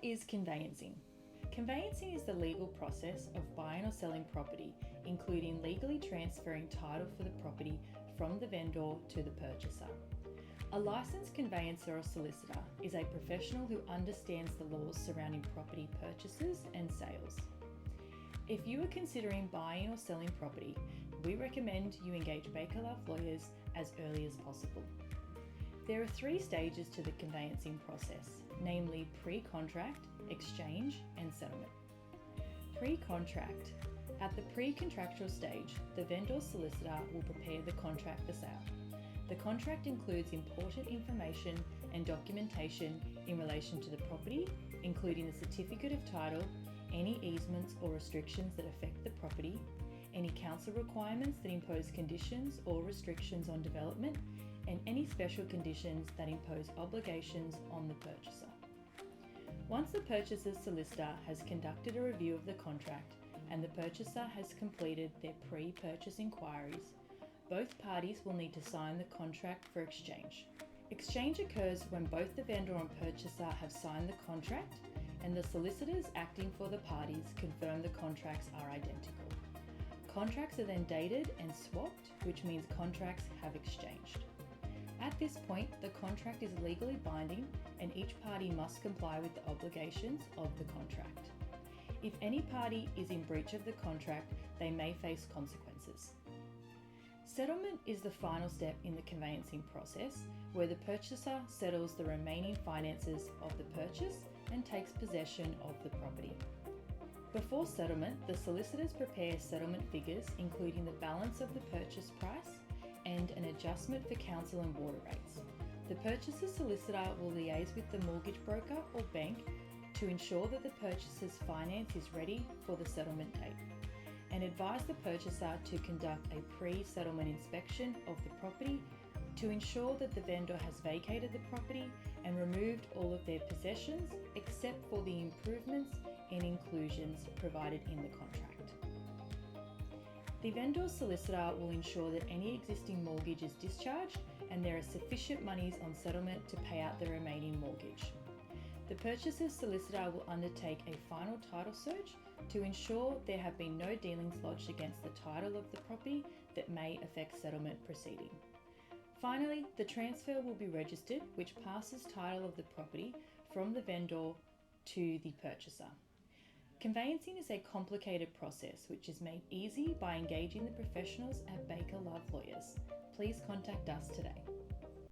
What is conveyancing? Conveyancing is the legal process of buying or selling property, including legally transferring title for the property from the vendor to the purchaser. A licensed conveyancer or solicitor is a professional who understands the laws surrounding property purchases and sales. If you are considering buying or selling property, we recommend you engage Baker Love Lawyers as early as possible. There are 3 stages to the conveyancing process, namely pre-contract, exchange, and settlement. Pre-contract. At the pre-contractual stage, the vendor's solicitor will prepare the contract for sale. The contract includes important information and documentation in relation to the property, including the certificate of title, any easements or restrictions that affect the property, any council requirements that impose conditions or restrictions on development, and any special conditions that impose obligations on the purchaser. Once the purchaser's solicitor has conducted a review of the contract and the purchaser has completed their pre-purchase inquiries, both parties will need to sign the contract for exchange. Exchange occurs when both the vendor and purchaser have signed the contract and the solicitors acting for the parties confirm the contracts are identical. Contracts are then dated and swapped, which means contracts have exchanged. At this point, the contract is legally binding and each party must comply with the obligations of the contract. If any party is in breach of the contract, they may face consequences. Settlement is the final step in the conveyancing process, where the purchaser settles the remaining finances of the purchase and takes possession of the property. Before settlement, the solicitors prepare settlement figures, including the balance of the purchase price and an adjustment for council and water rates. The purchaser's solicitor will liaise with the mortgage broker or bank to ensure that the purchaser's finance is ready for the settlement date, and advise the purchaser to conduct a pre-settlement inspection of the property to ensure that the vendor has vacated the property and removed all of their possessions except for the improvements and inclusions provided in the contract. The vendor's solicitor will ensure that any existing mortgage is discharged and there are sufficient monies on settlement to pay out the remaining mortgage. The purchaser's solicitor will undertake a final title search to ensure there have been no dealings lodged against the title of the property that may affect settlement proceeding. Finally, the transfer will be registered, which passes title of the property from the vendor to the purchaser. Conveyancing is a complicated process which is made easy by engaging the professionals at Baker Love Lawyers. Please contact us today.